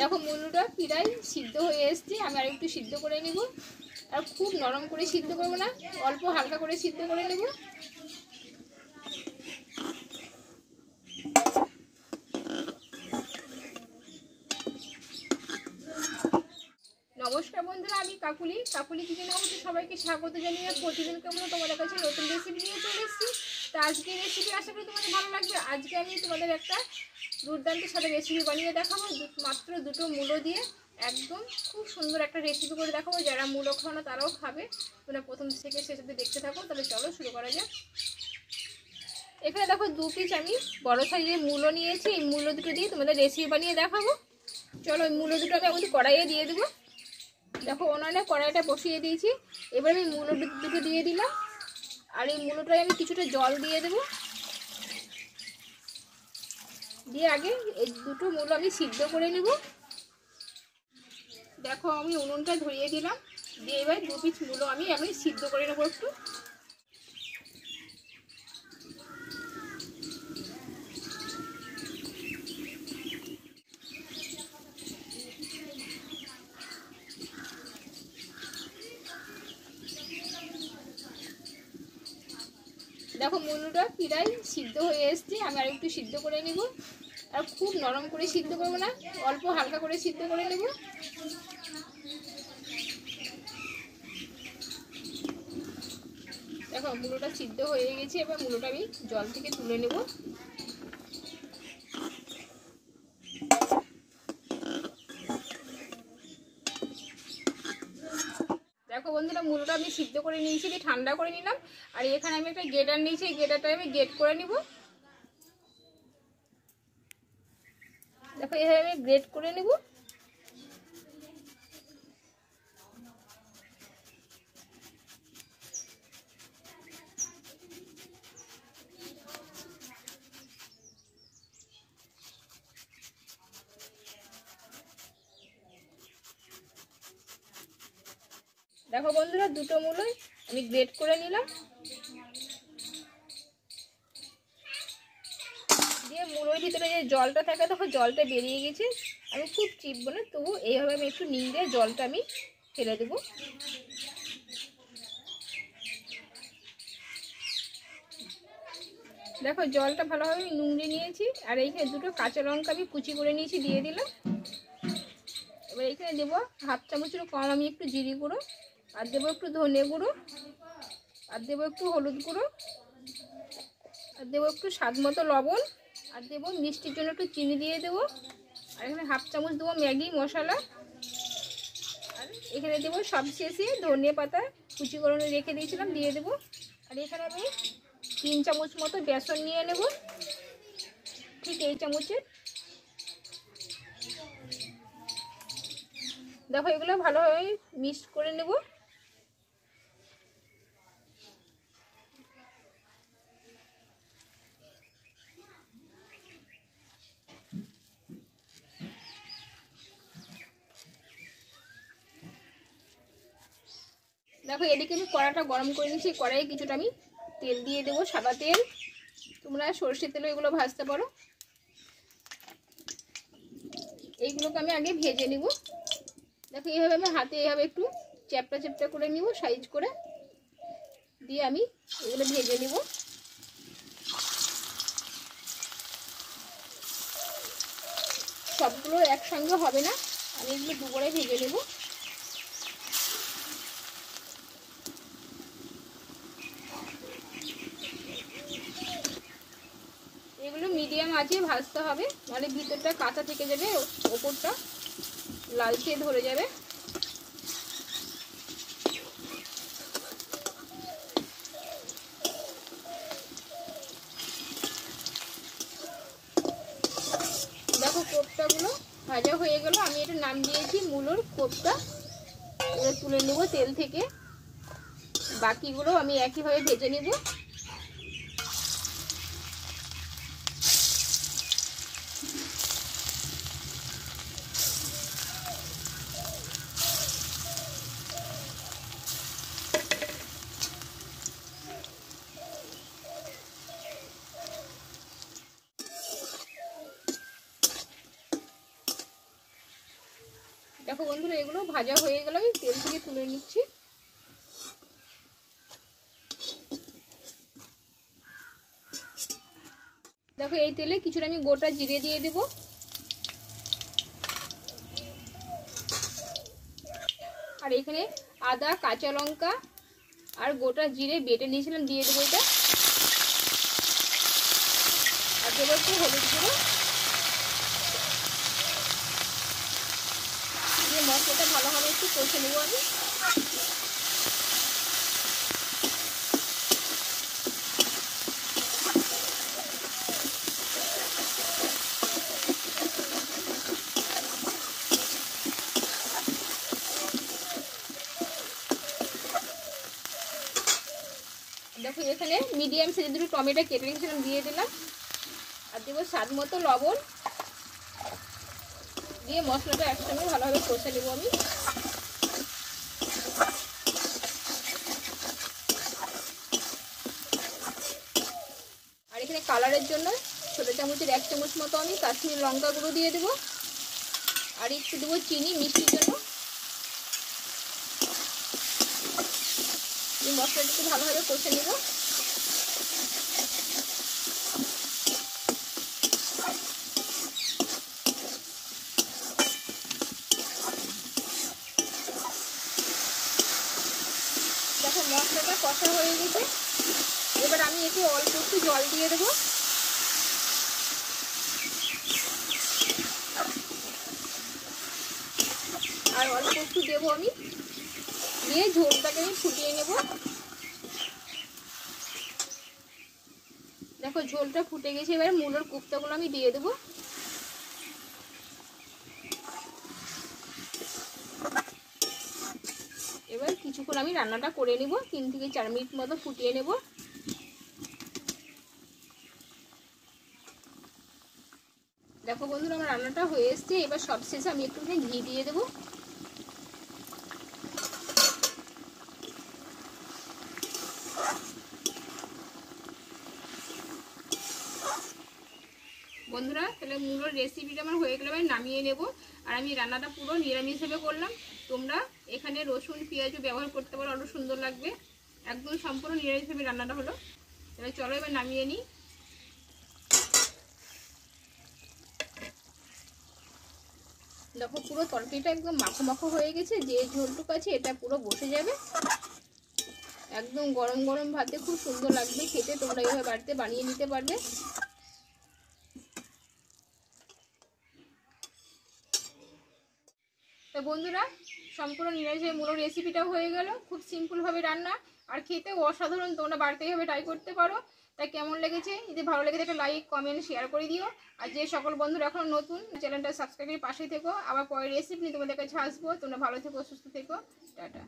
দেখো মূলোটা প্রায় সিদ্ধ হয়ে এসছে, আমি আর একটু সিদ্ধ করে নেব। আর খুব নরম করে সিদ্ধ করবো না, অল্প হালকা করে সিদ্ধ করে নেব। নমস্কার বন্ধুরা, আমি কাকুলি কিচেন হাউসে সবাইকে স্বাগত জানিয়ে প্রতিদিন কেমন তোমাদের কাছে নতুন রেসিপি নিয়ে চলে এসেছি। তো আজকে রেসিপি আশা করি তোমাদের ভালো লাগবে। আজকে আমি তোমাদের একটা দুর্দান্ত সাথে রেসিপি বানিয়ে দেখাবো, মাত্র দুটো মূলো দিয়ে একদম খুব সুন্দর একটা রেসিপি করে দেখাবো। যারা মূলো খাও না তারাও খাবে। তোমরা প্রথম থেকে শেষ অবধি দেখতে থাকো। তাহলে চলো শুরু করা যাক। এখানে দেখো 2 পিস আমি বড় সাইজের মূলো নিয়েছি। এই মূলো দুটো দিয়ে তোমাদের রেসিপি বানিয়ে দেখাবো। চলো এই মূলো দুটো আমি আমাদের কড়াইয়ে দিয়ে দেবো। দেখো ওনানে কড়াইটা বসিয়ে দিয়েছি। এবার আমি মূলো দুটো দিয়ে দিলাম। আর এই মূলোটায় আমি কিছুটা জল দিয়ে দেব। দিয়ে আগে এই দুটো মূলো আমি সিদ্ধ করে নেব। দেখো আমি উনুনটা ধরিয়ে দিলাম। দিয়ে এবার 2 পিস মূলো আমি সিদ্ধ করে নেবো একটু। দেখো মূলোটা প্রায় সিদ্ধ হয়ে এসছে, আমি আর একটু সিদ্ধ করে নেব। আর খুব নরম করে সিদ্ধ করবো না, অল্প হালকা করে সিদ্ধ করে নেব। দেখো মূলোটা সিদ্ধ হয়ে গেছে। এবার মূলোটা আমি জল থেকে তুলে নেব। দেখো বন্ধুরা মূলোটা আমি সিদ্ধ করে নিয়েছি, ঠান্ডা করে নিলাম। আর এখানে আমি একটা গ্রেটার নিয়েছি, এই গ্রেটারটা আমি গ্রেট করে নিব। দেখো এভাবে আমি গ্রেট করে নেব। দেখো বন্ধুরা দুটো মূলোই আমি গ্রেট করে নিলাম। দিয়ে মূলোর ভিতরে যে জলটা থাকে, দেখো জলটা বেরিয়ে গেছে। আমি খুব চিপবো না, তবু এইভাবে আমি একটু নিংড়ে জলটা আমি ফেলে দেবো। দেখো জলটা ভালোভাবে নুংড়ে নিয়েছি। আর এইখানে দুটো কাঁচা লঙ্কা আমি কুচি করে নিয়েছি, দিয়ে দিলাম। এবার এইখানে দেবো 1/2 চামচের কম আমি একটু জিরে গুঁড়ো, আর দেবো একটু ধনে গুঁড়ো, আর দেবো একটু হলুদ গুঁড়ো, আর দেবো একটু স্বাদ মতো লবণ, আর দেবো মিষ্টির জন্য একটু চিনি দিয়ে দেবো। আর এখানে 1/2 চামচ দেবো ম্যাগি মশলা। আর এখানে দেবো সব শেষে ধনে পাতা কুচি করে রেখে দিয়েছিলাম, দিয়ে দেবো। আর এখানে আমি 3 চামচ মতো বেসন নিয়ে নেব, ঠিক এই চামচের। দেখো এগুলো ভালোভাবে মিক্স করে নেব। দেখো এদিকে আমি কড়াটা গরম করে নিয়েছি। কড়াইয়ে কিছুটা আমি তেল দিয়ে দেবো, সাদা তেল। তোমরা সরষের তেলে এগুলো ভাজতে পারো। এইগুলোকে আমি আগে ভেজে নিব। দেখো এইভাবে আমি হাতে এইভাবে একটু চ্যাপটা চ্যাপটা করে নিব, সাইজ করে। দিয়ে আমি এগুলো ভেজে নিব। সবগুলো একসঙ্গে হবে না, আমি এগুলো দুপুরে ভেজে নেব। এগুলো মিডিয়াম আঁচে ভাজতে হবে, মানে ভিতরটা কাঁচা থেকে যাবে, ওপরটা লালচে ধরে যাবে। দেখো কোপ্তাগুলো ভাজা হয়ে গেল। আমি এটা নাম দিয়েছি মূলোর কোপ্তা। এবার তুলে নেব তেল থেকে। বাকিগুলো আমি একইভাবে ভেজে নেব। দেখো বন্ধুরা এগুলো ভাজা হয়ে গেল, আমি তেল থেকে তুলে নিচ্ছি। দেখো এই তেলে কিছুটা আমি গোটা জিরে দিয়ে দেব, আর এখানে আদা কাঁচা লঙ্কা আর গোটা জিরে বেটে নিয়েছিলাম দিয়ে দেবো এটা। আর দেবো একটু হলুদ গুঁড়ো দিয়ে মশলাটা ভালোভাবে একটু কষে নেবো আমি। দেখো এখানে মিডিয়াম সাইজের দুটো টমেটো কেটে রেখেছিলাম দিয়ে দিলাম, আর দেবো স্বাদ মতো লবণ দিয়ে মশলাটা একসঙ্গে ভালোভাবে কষে নেবো আমি। আর এখানে কালারের জন্য ছোটো চামচের 1 চামচ মতো আমি কাশ্মীরি লঙ্কা গুঁড়ো দিয়ে দেবো, আর একটু দেবো চিনি মিষ্টির জন্য। এই মশলাটা একটু ভালোভাবে কষে নেব। দেখো মশলাটা কষা হয়ে গেছে, এবার আমি একটু অল্প একটু জল দিয়ে দেবো। আর অল্প একটু দেবো আমি, দিয়ে ঝোলটাকে আমি ফুটিয়ে নেব। দেখো ঝোলটা ফুটে গেছে, এবার মূলোর কোপ্তাগুলো আমি দিয়ে দেবো। এবার কিছুক্ষণ আমি রান্নাটা করে নেব, 3 থেকে 4 মিনিট মতো ফুটিয়ে নেব। দেখো বন্ধুরা আমার রান্নাটা হয়ে এসছে, এবার সবশেষে আমি একটুখানি ঘি দিয়ে দেবো। বন্ধুরা তাহলে মূলোর রেসিপিটা আমার হয়ে গেলে আমি নামিয়ে নেব। আর আমি রান্নাটা পুরো নিরামিষ হিসেবে করলাম, তোমরা এখানে রসুন পেঁয়াজও ব্যবহার করতে পারো, আরও সুন্দর লাগবে। একদম সম্পূর্ণ নিরামিষ হিসেবে রান্নাটা হলো। তাহলে চলো এবার নামিয়ে নিই। দেখো পুরো তরকারিটা একদম মাখো মাখো হয়ে গেছে, যে ঝোলটুকু আছে এটা পুরো বসে যাবে। একদম গরম গরম ভাতে খুব সুন্দর লাগবে খেতে, তোমরা এইভাবে বাড়িতে বানিয়ে নিতে পারবে। তো বন্ধুরা সম্পূর্ণ নিরামিষ মূলোর রেসিপিটাও হয়ে গেল, খুব সিম্পলভাবে রান্না আর খেতেও অসাধারণ। তোমরা বাড়িতে এইভাবে ট্রাই করতে পারো। তাই কেমন লেগেছে, যদি ভালো লেগে থাকে লাইক কমেন্ট শেয়ার করে দিও। আর যে সকল বন্ধুরা এখন নতুন চ্যানেলটা সাবস্ক্রাইব করে পাশে থেকো। আবার পরের রেসিপি নিয়ে তোমাদের কাছে আসবো। তোমরা ভালো থেকো, সুস্থ থেকো, টাটা।